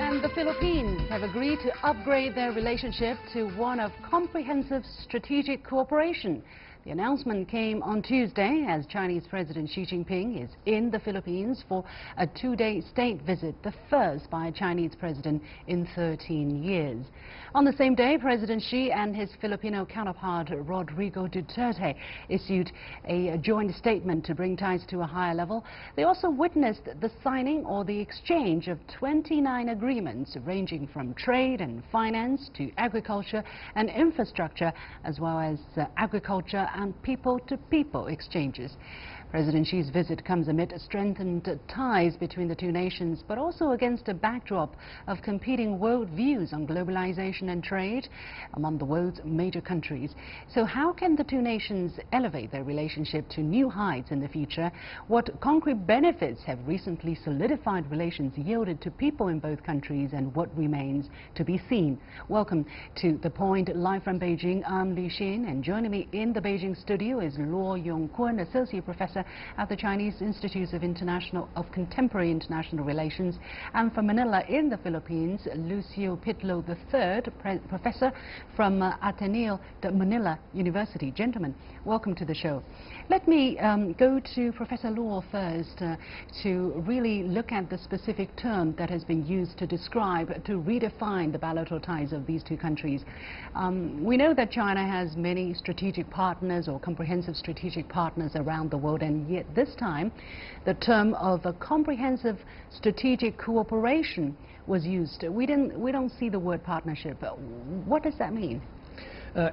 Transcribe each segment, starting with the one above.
and the Philippines have agreed to upgrade their relationship to one of comprehensive strategic cooperation. The announcement came on Tuesday as Chinese President Xi Jinping is in the Philippines for a two-day state visit, the first by a Chinese president in 13 years. On the same day, President Xi and his Filipino counterpart Rodrigo Duterte issued a joint statement to bring ties to a higher level. They also witnessed the signing or the exchange of 29 agreements ranging from trade and finance to agriculture and infrastructure, as well as agriculture and people-to-people exchanges. President Xi's visit comes amid strengthened ties between the two nations, but also against a backdrop of competing world views on globalization and trade among the world's major countries. So how can the two nations elevate their relationship to new heights in the future? What concrete benefits have recently solidified relations yielded to people in both countries, and what remains to be seen? Welcome to The Point, live from Beijing. I'm Li Xin, and joining me in the Beijing studio is Luo Yongkun, Associate Professor at the Chinese Institute of Contemporary International Relations, and from Manila in the Philippines, Lucio Pitlo III, Professor from Ateneo de Manila University. Gentlemen, welcome to the show. Let me go to Professor Luo first to really look at the specific term that has been used to describe, to redefine the bilateral ties of these two countries. We know that China has many strategic partners or comprehensive strategic partners around the world, and yet this time the term of a comprehensive strategic cooperation was used. We don't see the word partnership. What does that mean?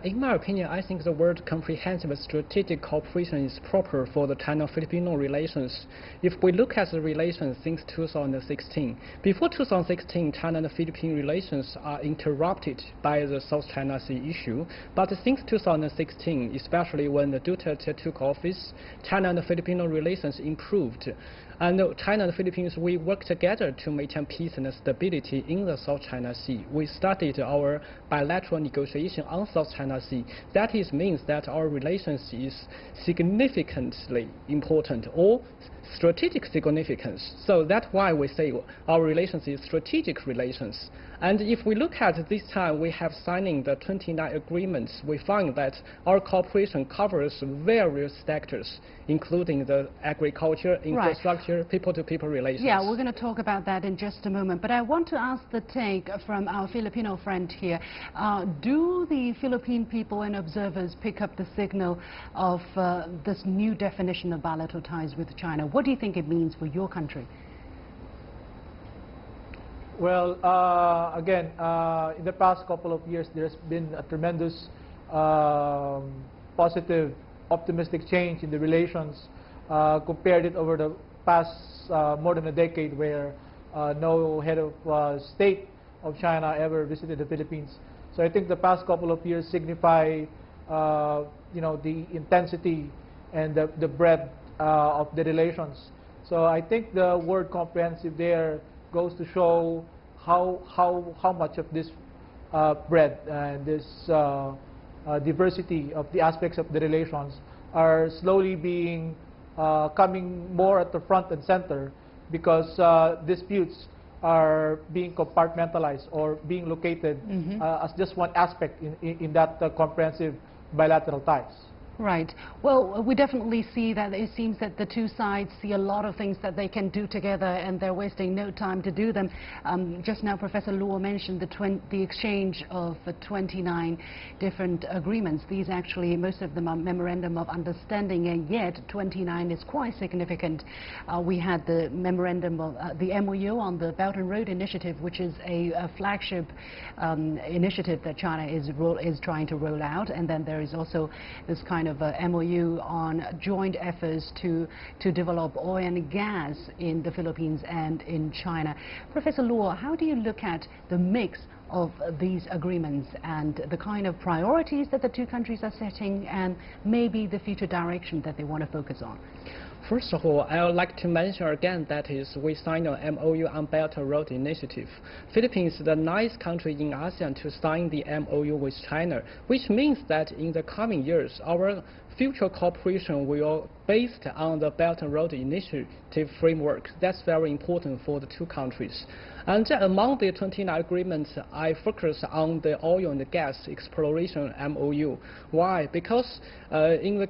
In my opinion, I think the word comprehensive strategic cooperation is proper for the China-Filipino relations. If we look at the relations since 2016, before 2016, China and Philippine relations are interrupted by the South China Sea issue. But since 2016, especially when the Duterte took office, China and Filipino relations improved. And China and the Philippines, we work together to maintain peace and stability in the South China Sea. We started our bilateral negotiation on South China Sea. That means that our relations is significantly important, or strategic significance. So that's why we say our relations is strategic relations. And if we look at this time, we have signing the 29 agreements. We find that our cooperation covers various sectors, including the agriculture, infrastructure, people-to-people relations. Yeah, we're going to talk about that in just a moment. But I want to ask the take from our Filipino friend here. Do the Philippine people and observers pick up the signal of this new definition of bilateral ties with China? What do you think it means for your country? Well, again, in the past couple of years, there's been a tremendous positive, optimistic change in the relations. Compared it over the past more than a decade, where no head of state of China ever visited the Philippines. So I think the past couple of years signify, the intensity and the breadth of the relations. So I think the word comprehensive there goes to show how much of this breadth and this diversity of the aspects of the relations are slowly being coming more at the front and center, because disputes are being compartmentalized or being located as just one aspect in that comprehensive bilateral ties. Right. Well, we definitely see that it seems that the two sides see a lot of things that they can do together, and they're wasting no time to do them. Just now, Professor Luo mentioned the exchange of 29 different agreements. These actually, most of them are memorandum of understanding, and yet 29 is quite significant. We had the memorandum of the MOU on the Belt and Road Initiative, which is a flagship initiative that China is trying to roll out, and then there is also this kind of a MOU on joint efforts to develop oil and gas in the Philippines and in China. Professor Luo, how do you look at the mix of these agreements and the kind of priorities that the two countries are setting, and maybe the future direction that they want to focus on? First of all, I would like to mention again that we signed an MOU on Belt and Road Initiative. Philippines is the ninth country in ASEAN to sign the MOU with China, which means that in the coming years, our future cooperation will based on the Belt and Road Initiative framework. That's very important for the two countries. And among the 29 agreements, I focus on the oil and gas exploration MOU. Why? Because in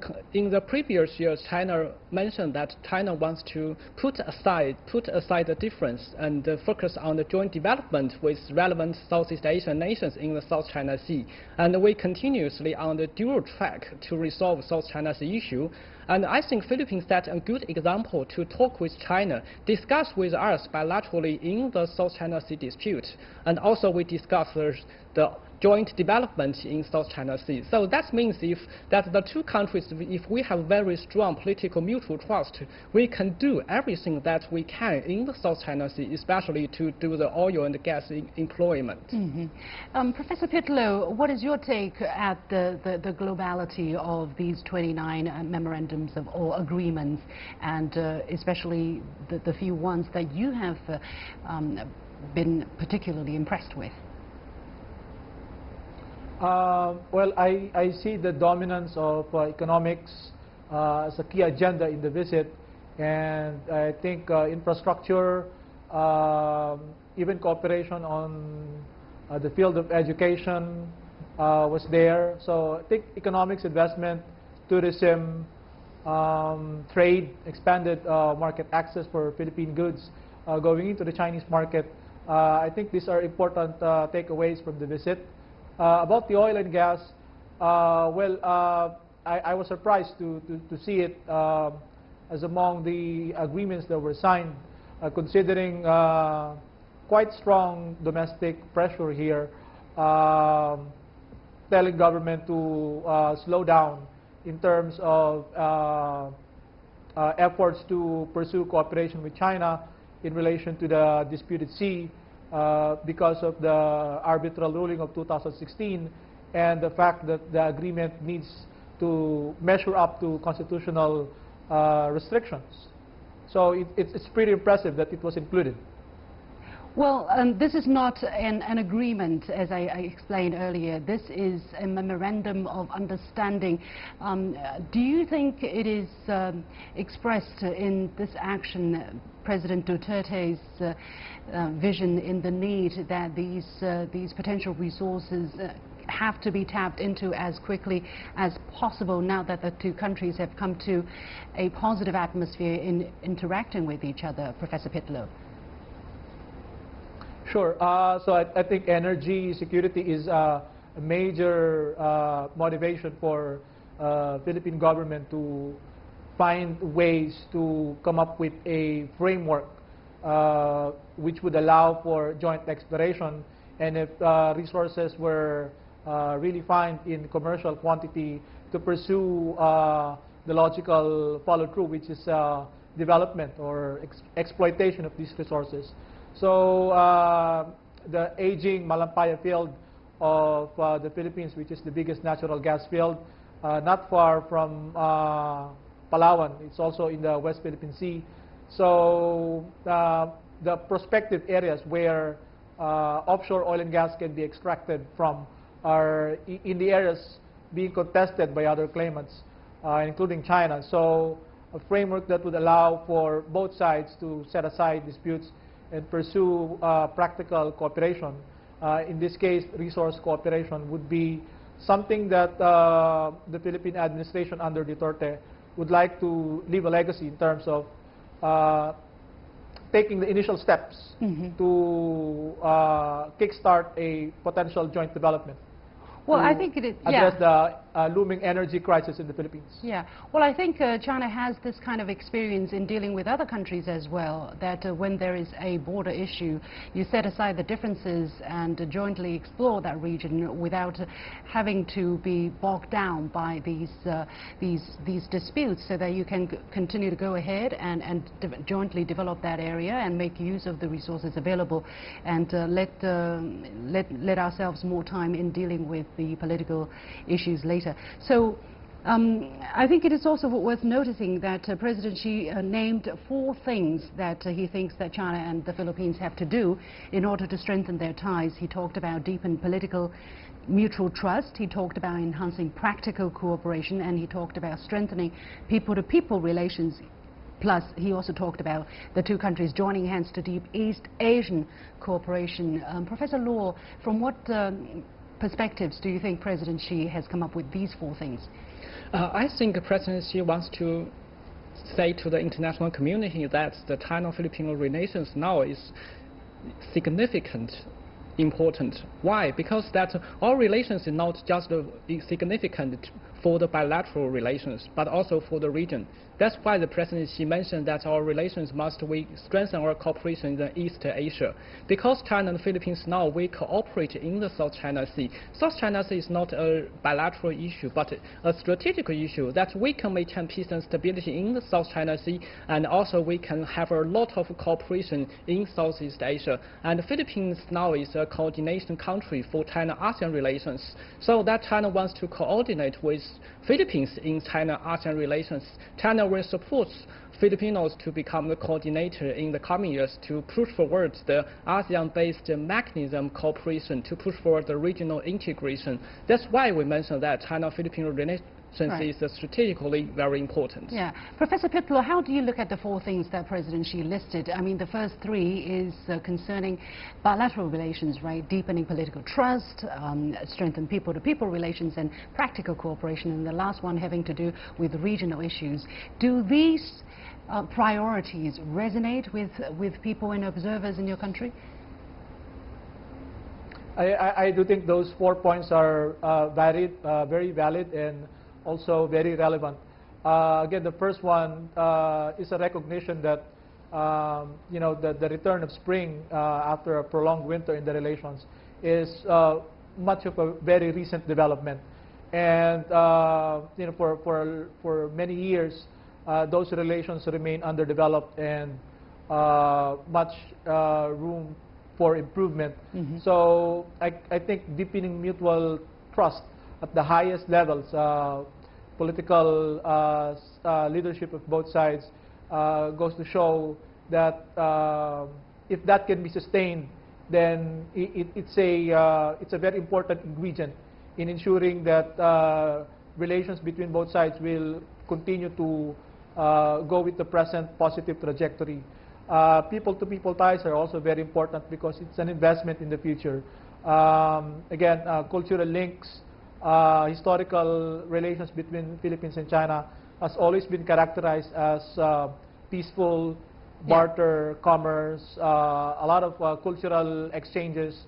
the previous years, China mentioned that China wants to put aside the difference and focus on the joint development with relevant Southeast Asian nations in the South China Sea. And we continuously on the dual track to resolve South China Sea issue. And I think Philippines set a good example to talk with China, discuss with us bilaterally in the South China Sea dispute, and also we discuss the joint development in South China Sea. So that means that the two countries, if we have very strong political mutual trust, we can do everything that we can in the South China Sea, especially to do the oil and gas employment. Professor Pitlow, what is your take at the globality of these 29 memorandums of or agreements, and especially the few ones that you have been particularly impressed with? Well, I see the dominance of economics as a key agenda in the visit, and I think infrastructure, even cooperation on the field of education was there. So I think economics, investment, tourism, trade, expanded market access for Philippine goods going into the Chinese market. I think these are important takeaways from the visit. About the oil and gas, well, I was surprised to see it as among the agreements that were signed, considering quite strong domestic pressure here, telling government to slow down in terms of efforts to pursue cooperation with China in relation to the disputed sea. Because of the arbitral ruling of 2016 and the fact that the agreement needs to measure up to constitutional restrictions. So it's pretty impressive that it was included. Well, this is not an agreement, as I explained earlier. This is a memorandum of understanding. Do you think it is expressed in this action President Duterte's vision in the need that these potential resources have to be tapped into as quickly as possible now that the two countries have come to a positive atmosphere in interacting with each other, Professor Pitlow? Sure. So I think energy security is a major motivation for Philippine government to find ways to come up with a framework which would allow for joint exploration, and if resources were really found in commercial quantity, to pursue the logical follow-through, which is development or exploitation of these resources. So the aging Malampaya field of the Philippines, which is the biggest natural gas field, not far from Palawan. It's also in the West Philippine Sea. So the prospective areas where offshore oil and gas can be extracted from are in the areas being contested by other claimants, including China. So a framework that would allow for both sides to set aside disputes and pursue practical cooperation. In this case, resource cooperation would be something that the Philippine administration under Duterte would like to leave a legacy in terms of taking the initial steps to kickstart a potential joint development. Well, I think it is, address the looming energy crisis in the Philippines. Yeah. Well, I think China has this kind of experience in dealing with other countries as well, that when there is a border issue, you set aside the differences and jointly explore that region without having to be bogged down by these disputes, so that you can continue to go ahead and jointly develop that area and make use of the resources available, and let ourselves more time in dealing with the political issues later. So I think it is also worth noticing that President Xi named 4 things that he thinks that China and the Philippines have to do in order to strengthen their ties. He talked about deepened political mutual trust, he talked about enhancing practical cooperation, and he talked about strengthening people-to-people relations. Plus, he also talked about the 2 countries joining hands to deep East Asian cooperation. Professor Luo, from what perspectives do you think President Xi has come up with these 4 things? I think President Xi wants to say to the international community that the China-Filipino relations now is significant, important. Why? Because that our relations is not just significant for the bilateral relations, but also for the region. That's why the President Xi mentioned that our relations we strengthen our cooperation in the East Asia. Because China and the Philippines now, we cooperate in the South China Sea. South China Sea is not a bilateral issue, but a strategic issue that we can maintain peace and stability in the South China Sea, and also we can have a lot of cooperation in Southeast Asia. And the Philippines now is a coordination country for China-ASEAN relations. So that China wants to coordinate with Philippines in China-ASEAN relations. China will support Filipinos to become the coordinator in the coming years to push forward the ASEAN-based mechanism cooperation, to push forward the regional integration. That's why we mentioned that China-Filipino relations is strategically very important. Yeah. Professor Piplo, how do you look at the 4 things that President Xi listed? I mean, the first 3 is concerning bilateral relations, right? Deepening political trust, strengthen people-to-people relations, and practical cooperation. And the last one having to do with regional issues. Do these priorities resonate with people and observers in your country? I do think those 4 points are very valid and also very relevant. Again, the first one is a recognition that the return of spring after a prolonged winter in the relations is much of a very recent development, and for many years those relations remain underdeveloped and much room for improvement. Mm-hmm. So I think deepening mutual trust at the highest levels, political leadership of both sides, goes to show that if that can be sustained, then it's a very important ingredient in ensuring that relations between both sides will continue to go with the present positive trajectory. People-to-people ties are also very important because it's an investment in the future. Again, cultural links, historical relations between Philippines and China has always been characterized as peaceful, barter, commerce, a lot of cultural exchanges,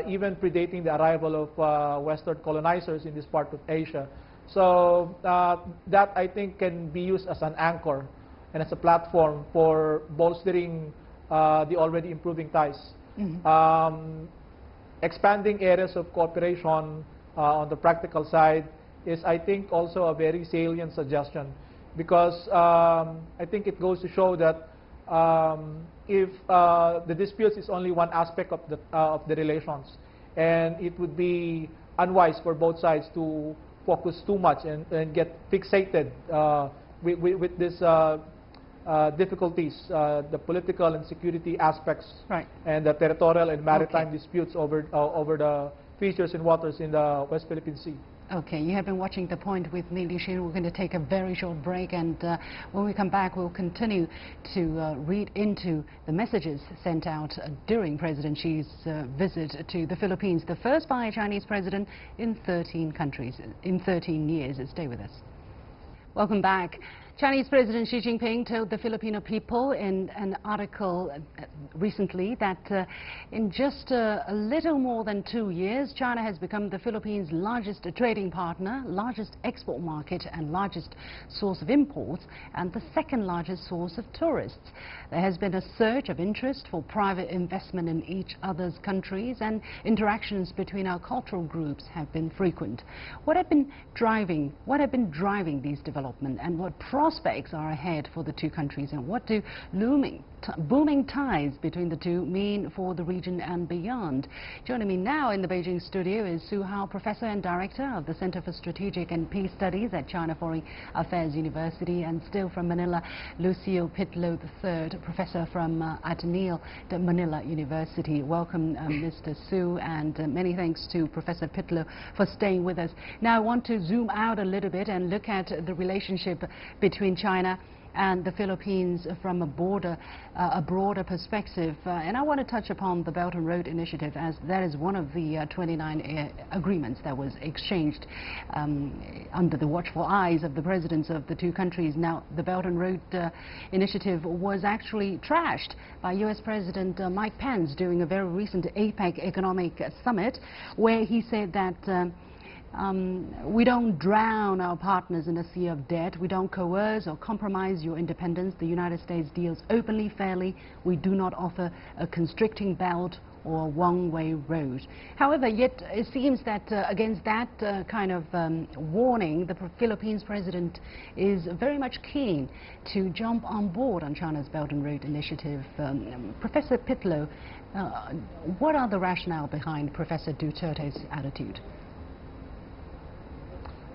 even predating the arrival of Western colonizers in this part of Asia. So that, I think, can be used as an anchor and as a platform for bolstering the already improving ties. Mm-hmm. Expanding areas of cooperation on the practical side is, I think, also a very salient suggestion, because I think it goes to show that if the disputes is only one aspect of the relations, and it would be unwise for both sides to focus too much and get fixated with these difficulties, the political and security aspects, and the territorial and maritime disputes over the features and waters in the West Philippine Sea. Okay, you have been watching The Point with me, Li Xin. We're going to take a very short break, and when we come back, we'll continue to read into the messages sent out during President Xi's visit to the Philippines, the first by a Chinese president in 13 countries, in 13 years. Stay with us. Welcome back. Chinese President Xi Jinping told the Filipino people in an article recently that in just a little more than 2 years, China has become the Philippines' largest trading partner, largest export market and largest source of imports, and the second largest source of tourists. There has been a surge of interest for private investment in each other's countries, and interactions between our cultural groups have been frequent. What have been driving these developments, and what prospects are ahead for the 2 countries, and what do looming booming ties between the two mean for the region and beyond? Joining me now in the Beijing studio is Su Hao, Professor and Director of the Center for Strategic and Peace Studies at China Foreign Affairs University, and still from Manila, Lucio Pitlow III, Professor from Ateneo de Manila University. Welcome, Mr. Su, and many thanks to Professor Pitlow for staying with us. Now I want to zoom out a little bit and look at the relationship between China and the Philippines from a broader perspective. And I want to touch upon the Belt and Road Initiative, as that is one of the 29 agreements that was exchanged under the watchful eyes of the presidents of the two countries. Now, the Belt and Road Initiative was actually trashed by U.S. President Mike Pence during a very recent APEC economic summit, where he said that we don't drown our partners in a sea of debt. We don't coerce or compromise your independence. The United States deals openly, fairly. We do not offer a constricting belt or a one-way road. However, yet it seems that against that kind of warning, the Philippines president is very much keen to jump on board on China's Belt and Road Initiative. Professor Pitlow, what are the rationale behind Professor Duterte's attitude?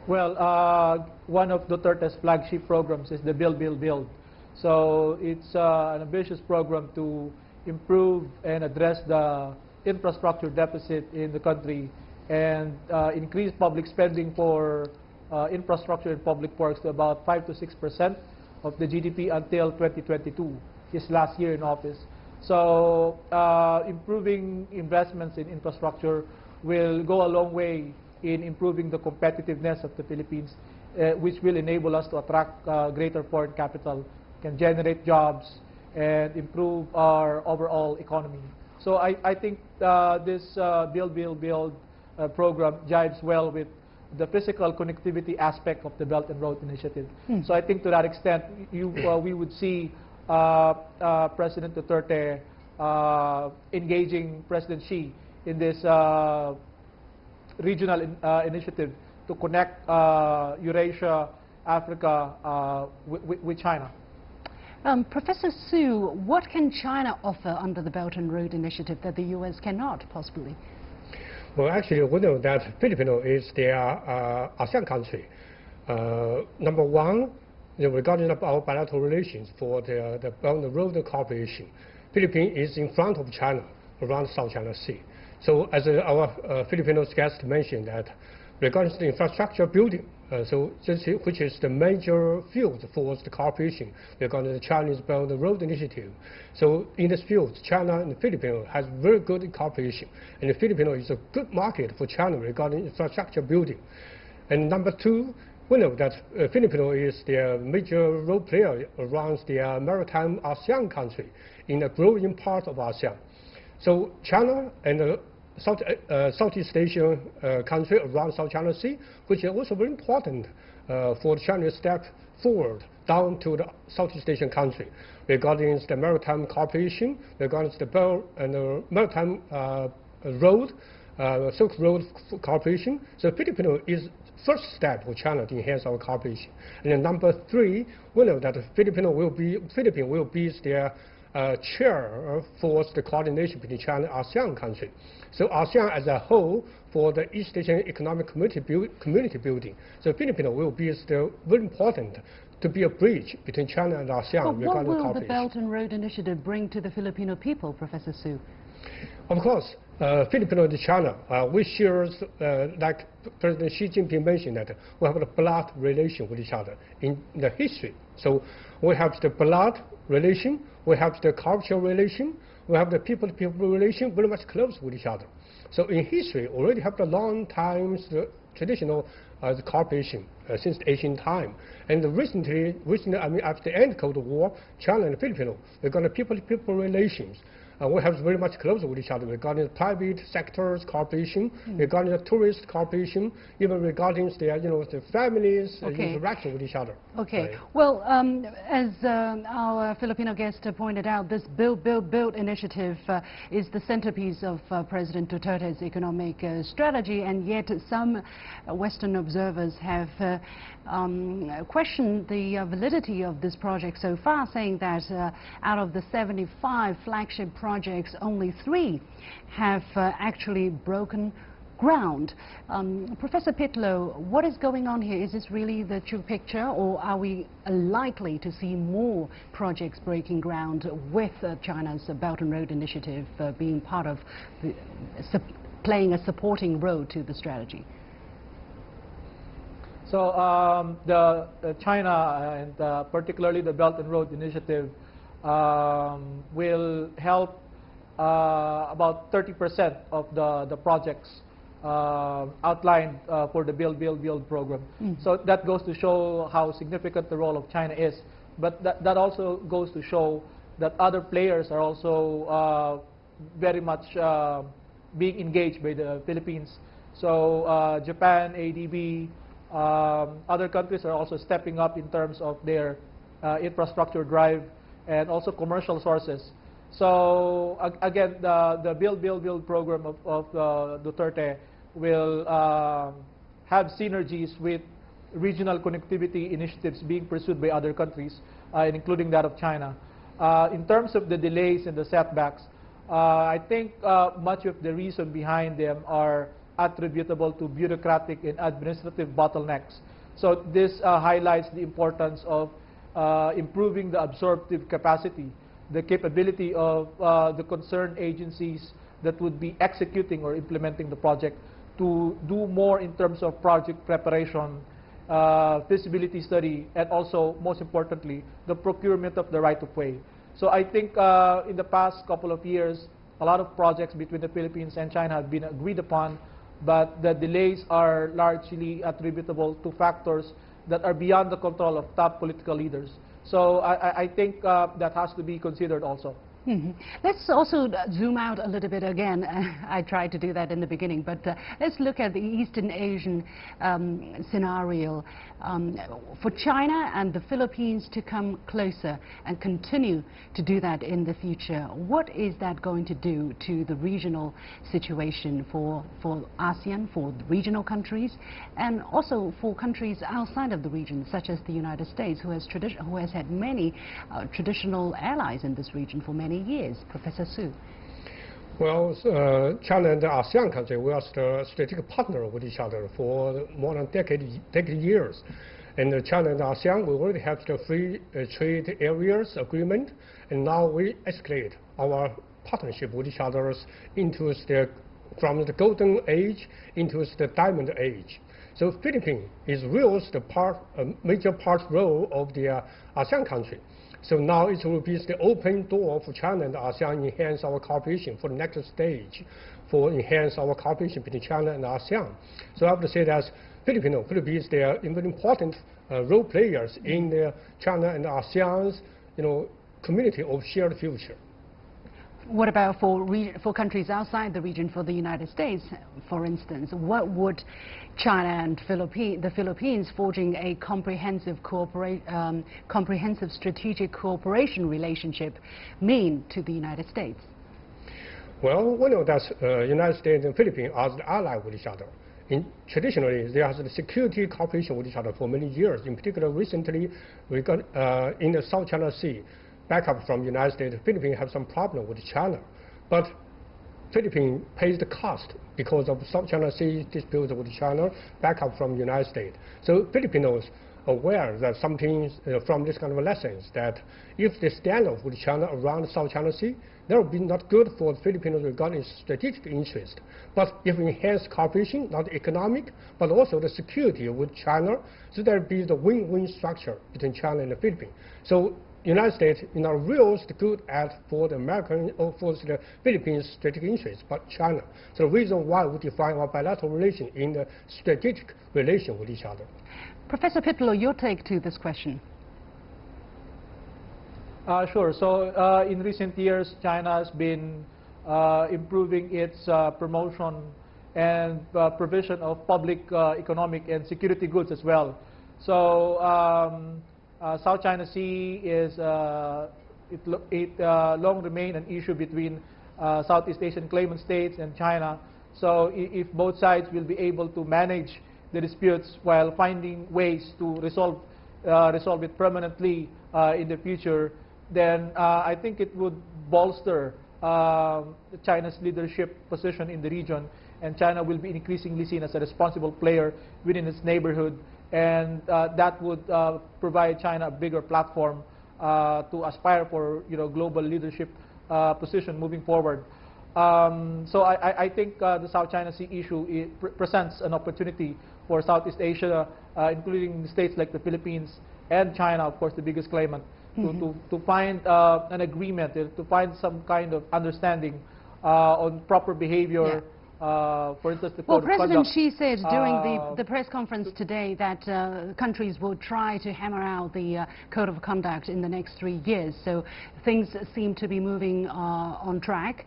Well, one of Duterte's flagship programs is the Build, Build, Build. So it's an ambitious program to improve and address the infrastructure deficit in the country and increase public spending for infrastructure and public works to about 5 to 6% of the GDP until 2022, his last year in office. So improving investments in infrastructure will go a long way in improving the competitiveness of the Philippines, which will enable us to attract greater foreign capital, can generate jobs, and improve our overall economy. So I think this Build, Build, Build program jives well with the physical connectivity aspect of the Belt and Road Initiative. So I think to that extent, we would see President Duterte engaging President Xi in this regional initiative to connect Eurasia, Africa with China. Professor Su, what can China offer under the Belt and Road Initiative that the U.S. cannot possibly? Well, actually, we know that Filipino is their ASEAN country. Number one, regarding our bilateral relations for the Belt and Road cooperation, Philippines is in front of China around South China Sea. So as our Filipino guest mentioned, that regarding the infrastructure building, which is the major field for the cooperation regarding the Chinese Belt and Road Initiative. So in this field, China and the Philippines has very good cooperation, and the Philippines is a good market for China regarding infrastructure building. And number two, we know that Philippines is the major role player around the maritime ASEAN country in a growing part of ASEAN. So China and Southeast Asian country around South China Sea, which is also very important for China's step forward down to the Southeast Asian country regarding the maritime cooperation, regarding the Belt and maritime road, Silk Road cooperation. So Philippines is first step for China to enhance our cooperation. And then number three, we know that Philippines will be their chair for the coordination between China and ASEAN countries. So ASEAN as a whole for the East Asian Economic Community building. So Philippines will be still very important to be a bridge between China and ASEAN regarding cooperation. But what will the Belt and Road Initiative bring to the Filipino people, Professor Su? Of course, Philippines and China, we share, like President Xi Jinping mentioned, that we have a blood relation with each other in the history. So we have the blood relation, we have the cultural relation, we have the people-to-people relation, very much close with each other. So in history, already have the long time traditional cooperation since the ancient time. And recently, I mean, after the end of the Cold War, China and the Philippines, they're going to people-to-people relations. we have very much closer with each other regarding the private sector's cooperation, regarding the tourist cooperation, even regarding their, the families' interaction with each other. Okay. Right. Well, as our Filipino guest pointed out, this Build initiative is the centerpiece of President Duterte's economic strategy, and yet some Western observers have questioned the validity of this project so far, saying that out of the 75 flagship projects, only 3 have actually broken ground. Professor Pitlow, what is going on here? Is this really the true picture, or are we likely to see more projects breaking ground with China's Belt and Road Initiative being part of, playing a supporting role to the strategy? So China and particularly the Belt and Road Initiative will help about 30% of the projects outlined for the Build program. So that goes to show how significant the role of China is. But that also goes to show that other players are also very much being engaged by the Philippines. So Japan, ADB, other countries are also stepping up in terms of their infrastructure drive and also commercial sources. So again, the Build program of Duterte will have synergies with regional connectivity initiatives being pursued by other countries, including that of China. In terms of the delays and the setbacks, I think much of the reason behind them are attributable to bureaucratic and administrative bottlenecks. So this highlights the importance of improving the absorptive capacity, the capability of the concerned agencies that would be executing or implementing the project to do more in terms of project preparation, feasibility study, and also, most importantly, the procurement of the right-of-way. So I think in the past couple of years, a lot of projects between the Philippines and China have been agreed upon, but the delays are largely attributable to factors that are beyond the control of top political leaders. So I think that has to be considered also. Let's also zoom out a little bit again. I tried to do that in the beginning, but let's look at the Eastern Asian scenario. For China and the Philippines to come closer and continue to do that in the future, what is that going to do to the regional situation for ASEAN, for the regional countries, and also for countries outside of the region, such as the United States, who has had many traditional allies in this region for many years? Professor Su. Well, China and the ASEAN countries, we are the strategic partner with each other for more than decade years. And China and ASEAN, we already have the free trade areas agreement, and now we escalate our partnership with each other into from the golden age into the diamond age. So Philippines is really a major part role of the ASEAN country. So now it will be the open door for China and ASEAN enhance our cooperation for the next stage, for enhance our cooperation between China and ASEAN. So I have to say that Philippines, they are very important role players in the China and ASEAN's, community of shared future. What about for countries outside the region, for the United States, for instance? What would China and the Philippines forging a comprehensive strategic cooperation relationship mean to the United States? Well, we know that United States and Philippines are the allies with each other. Traditionally, there has been security cooperation with each other for many years. In particular, recently, we got in the South China Sea, backup from the United States. Philippines have some problem with China, but Philippines pays the cost because of South China Sea dispute with China, backup from the United States. So Filipinos aware that something from this kind of lessons, that if they stand up with China around South China Sea, that would be not good for the Filipinos regarding strategic interest. But if we enhance cooperation, not economic, but also the security with China, so there will be the win-win structure between China and the Philippines. So United States is not real good at for the American or for the Philippines strategic interests, but China. So the reason why we define our bilateral relation in the strategic relation with each other. Professor Pitlow, your take to this question. Sure. So in recent years, China has been improving its promotion and provision of public economic and security goods as well. So South China Sea is long remained an issue between Southeast Asian claimant states and China. So if both sides will be able to manage the disputes while finding ways to resolve it permanently in the future, then I think it would bolster China's leadership position in the region, and China will be increasingly seen as a responsible player within its neighborhood, and that would provide China a bigger platform to aspire for global leadership position moving forward. So I think the South China Sea issue presents an opportunity for Southeast Asia, including states like the Philippines and China, of course, the biggest claimant, to find an agreement, to find some kind of understanding on proper behavior. For instance, the code of conduct. President Xi said during the press conference today that countries will try to hammer out the code of conduct in the next 3 years. So things seem to be moving on track.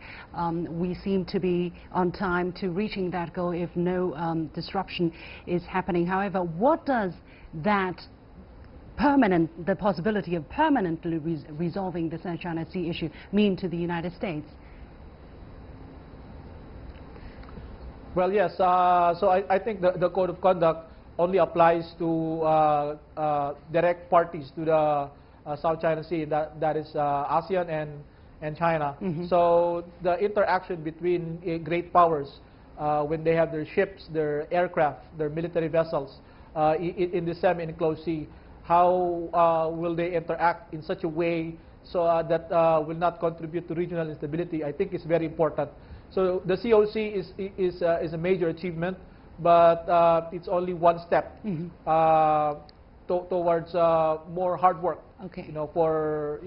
We seem to be on time to reaching that goal if no disruption is happening. However, what does that the possibility of permanently resolving the South China Sea issue mean to the United States? Well, yes. So I think the code of conduct only applies to direct parties to the South China Sea. That is ASEAN and China. So the interaction between great powers, when they have their ships, their aircraft, their military vessels in the semi-enclosed sea, how will they interact in such a way so that will not contribute to regional instability, I think is very important. So the COC is a major achievement, but it's only one step towards more hard work. For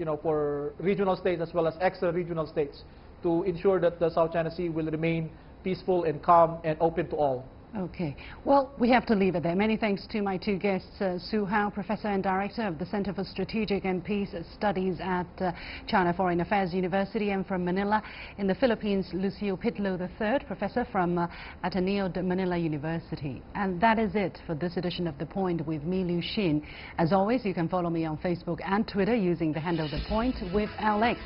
regional states as well as extra-regional states, to ensure that the South China Sea will remain peaceful and calm and open to all. Okay. Well, we have to leave it there. Many thanks to my two guests, Su Hao, Professor and Director of the Center for Strategic and Peace Studies at China Foreign Affairs University, and from Manila in the Philippines, Lucio Pitlo III, Professor from Ateneo de Manila University. And that is it for this edition of The Point with me, Liu Xin. As always, you can follow me on Facebook and Twitter using the handle The Point with LX.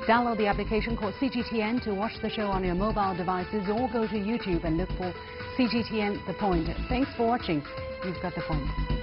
Download the application called CGTN to watch the show on your mobile devices, or go to YouTube and look for CGTN The Point. Thanks for watching. You've got The Point.